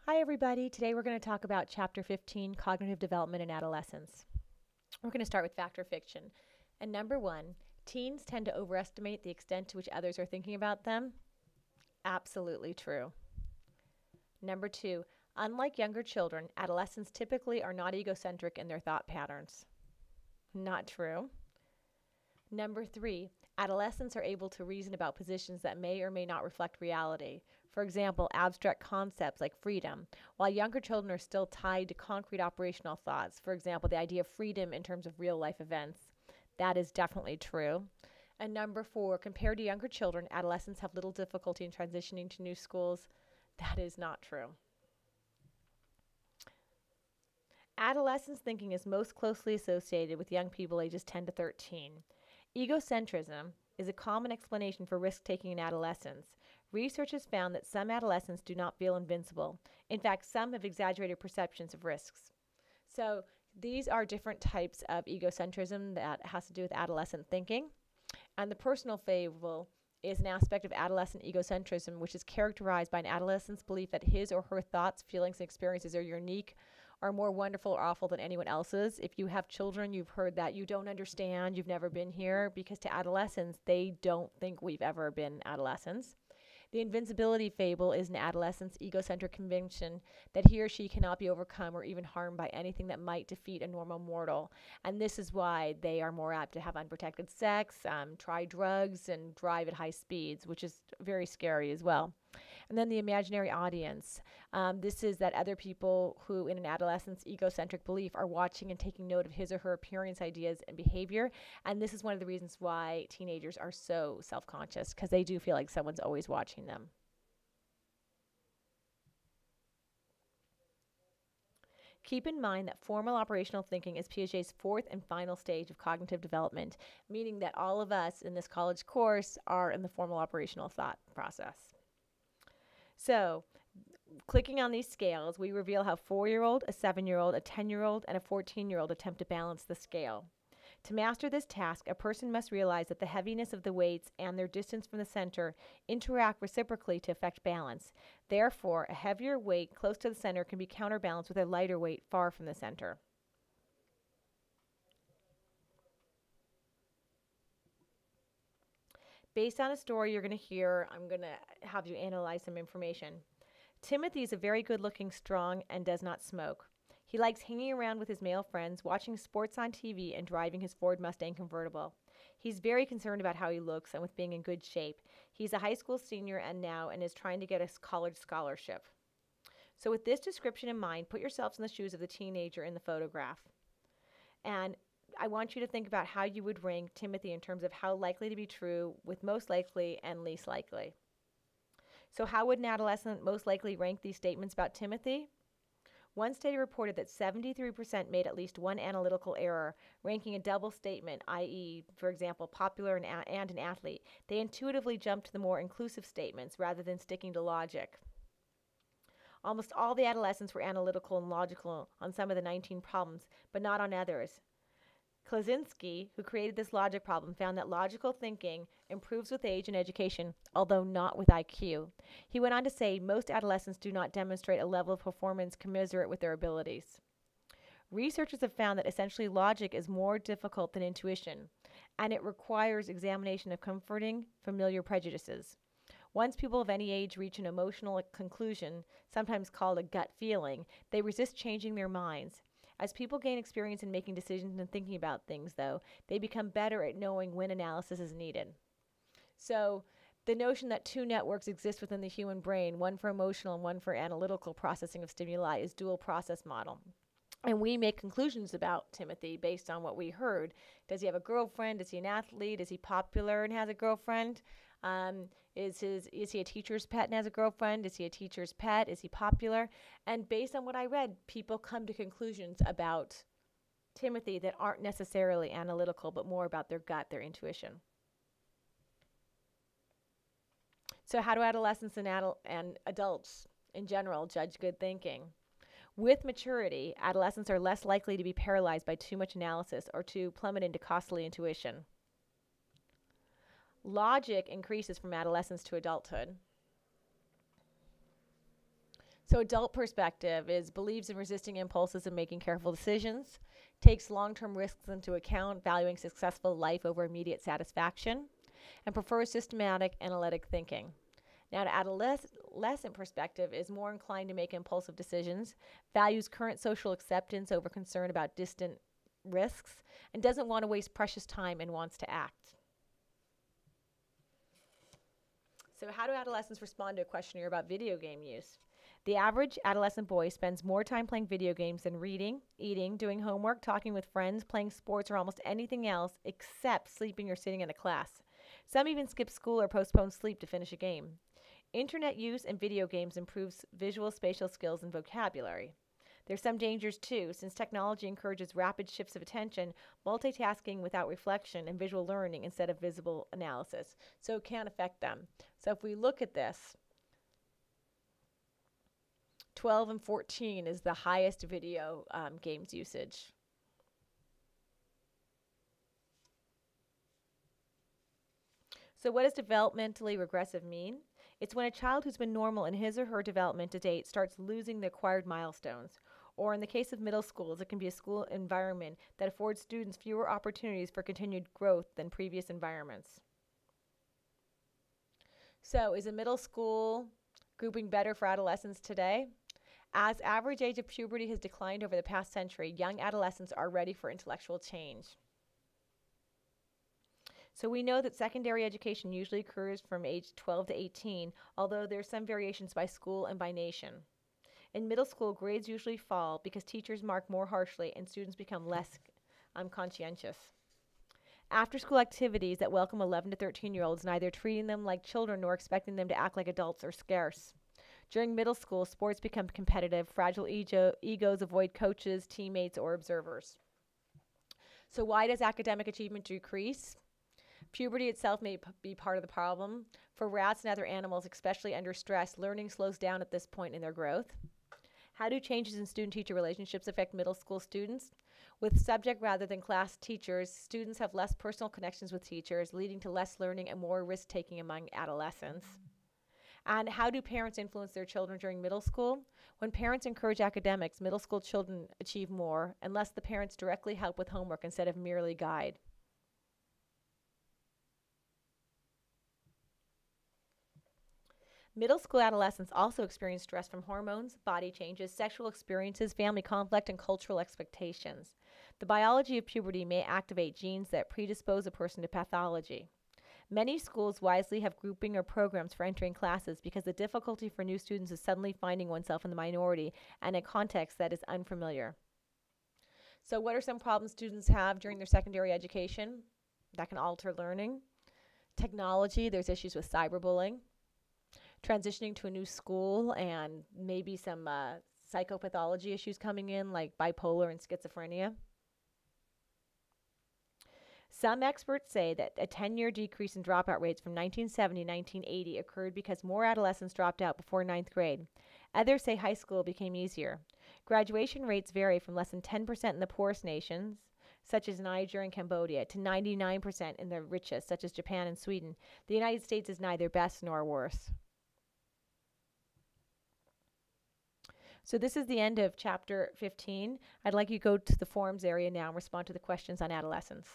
Hi, everybody. Today we're going to talk about Chapter 15, Cognitive Development in Adolescence. We're going to start with fact or fiction. And number one, teens tend to overestimate the extent to which others are thinking about them. Absolutely true. Number two, unlike younger children, adolescents typically are not egocentric in their thought patterns. Not true. Number three, adolescents are able to reason about positions that may or may not reflect reality. For example, abstract concepts like freedom, while younger children are still tied to concrete operational thoughts. For example, the idea of freedom in terms of real life events. That is definitely true. And number four, compared to younger children, adolescents have little difficulty in transitioning to new schools. That is not true. Adolescence thinking is most closely associated with young people ages 10 to 13. Egocentrism is a common explanation for risk taking in adolescence. Research has found that some adolescents do not feel invincible. In fact, some have exaggerated perceptions of risks. So, these are different types of egocentrism that has to do with adolescent thinking. And the personal fable is an aspect of adolescent egocentrism, which is characterized by an adolescent's belief that his or her thoughts, feelings, and experiences are unique, are more wonderful or awful than anyone else's. If you have children, you've heard that you don't understand, you've never been here, because to adolescents, they don't think we've ever been adolescents. The invincibility fable is an adolescent's egocentric conviction that he or she cannot be overcome or even harmed by anything that might defeat a normal mortal. And this is why they are more apt to have unprotected sex, try drugs, and drive at high speeds, which is very scary as well. And then the imaginary audience. This is that other people who, in an adolescent's egocentric belief, are watching and taking note of his or her appearance, ideas, and behavior. And this is one of the reasons why teenagers are so self conscious, because they do feel like someone's always watching them. Keep in mind that formal operational thinking is Piaget's fourth and final stage of cognitive development, meaning that all of us in this college course are in the formal operational thought process. So, clicking on these scales, we reveal how 4-year-old, a 7-year-old, a 10-year-old, and a 14-year-old attempt to balance the scale. To master this task, a person must realize that the heaviness of the weights and their distance from the center interact reciprocally to affect balance. Therefore, a heavier weight close to the center can be counterbalanced with a lighter weight far from the center. Based on a story you're going to hear, I'm going to have you analyze some information. Timothy is a very good looking, strong, and does not smoke. He likes hanging around with his male friends, watching sports on TV, and driving his Ford Mustang convertible. He's very concerned about how he looks and with being in good shape. He's a high school senior and is trying to get a college scholarship. So, with this description in mind, put yourselves in the shoes of the teenager in the photograph. And I want you to think about how you would rank Timothy in terms of how likely to be true, with most likely and least likely. So, how would an adolescent most likely rank these statements about Timothy? One study reported that 73% made at least one analytical error, ranking a double statement, i.e., for example, popular and an athlete. They intuitively jumped to the more inclusive statements rather than sticking to logic. Almost all the adolescents were analytical and logical on some of the 19 problems, but not on others. Klaczynski, who created this logic problem, found that logical thinking improves with age and education, although not with IQ. He went on to say most adolescents do not demonstrate a level of performance commensurate with their abilities. Researchers have found that essentially logic is more difficult than intuition, and it requires examination of comforting, familiar prejudices. Once people of any age reach an emotional conclusion, sometimes called a gut feeling, they resist changing their minds. As people gain experience in making decisions and thinking about things, though, they become better at knowing when analysis is needed. So, the notion that two networks exist within the human brain, one for emotional and one for analytical processing of stimuli, is dual process model. And we make conclusions about Timothy based on what we heard. Does he have a girlfriend? Is he an athlete? Is he popular and has a girlfriend? Is he a teacher's pet and has a girlfriend? Is he a teacher's pet? Is he popular? And based on what I read, people come to conclusions about Timothy that aren't necessarily analytical, but more about their gut, their intuition. So how do adolescents and adults in general judge good thinking? With maturity, adolescents are less likely to be paralyzed by too much analysis or to plummet into costly intuition. Logic increases from adolescence to adulthood. So adult perspective is believes in resisting impulses and making careful decisions, takes long-term risks into account, valuing successful life over immediate satisfaction, and prefers systematic analytic thinking. Now, to adolescent perspective is more inclined to make impulsive decisions, values current social acceptance over concern about distant risks, and doesn't want to waste precious time and wants to act. So, how do adolescents respond to a questionnaire about video game use? The average adolescent boy spends more time playing video games than reading, eating, doing homework, talking with friends, playing sports, or almost anything else except sleeping or sitting in a class. Some even skip school or postpone sleep to finish a game. Internet use and video games improves visual spatial skills and vocabulary. There's some dangers too, since technology encourages rapid shifts of attention, multitasking without reflection, and visual learning instead of visible analysis. So it can affect them. So if we look at this, 12 and 14 is the highest video games usage. So what does developmentally regressive mean? It's when a child who's been normal in his or her development to date starts losing the acquired milestones. Or in the case of middle schools, it can be a school environment that affords students fewer opportunities for continued growth than previous environments. So is a middle school grouping better for adolescents today? As average age of puberty has declined over the past century, young adolescents are ready for intellectual change. So we know that secondary education usually occurs from age 12 to 18, although there are some variations by school and by nation. In middle school, grades usually fall because teachers mark more harshly and students become less conscientious. After-school activities that welcome 11 to 13-year-olds, neither treating them like children nor expecting them to act like adults, are scarce. During middle school, sports become competitive, fragile egos avoid coaches, teammates, or observers. So why does academic achievement decrease? Puberty itself may be part of the problem. For rats and other animals, especially under stress, learning slows down at this point in their growth. How do changes in student-teacher relationships affect middle school students? With subject rather than class teachers, students have less personal connections with teachers, leading to less learning and more risk-taking among adolescents. And how do parents influence their children during middle school? When parents encourage academics, middle school children achieve more, unless the parents directly help with homework instead of merely guide. Middle school adolescents also experience stress from hormones, body changes, sexual experiences, family conflict, and cultural expectations. The biology of puberty may activate genes that predispose a person to pathology. Many schools wisely have grouping or programs for entering classes because the difficulty for new students is suddenly finding oneself in the minority and a context that is unfamiliar. So what are some problems students have during their secondary education that can alter learning? Technology, there's issues with cyberbullying. Transitioning to a new school and maybe some psychopathology issues coming in, like bipolar and schizophrenia. Some experts say that a 10-year decrease in dropout rates from 1970 to 1980 occurred because more adolescents dropped out before 9th grade. Others say high school became easier. Graduation rates vary from less than 10% in the poorest nations, such as Niger and Cambodia, to 99% in the richest, such as Japan and Sweden. The United States is neither best nor worse. So this is the end of chapter 15. I'd like you to go to the forums area now and respond to the questions on adolescence.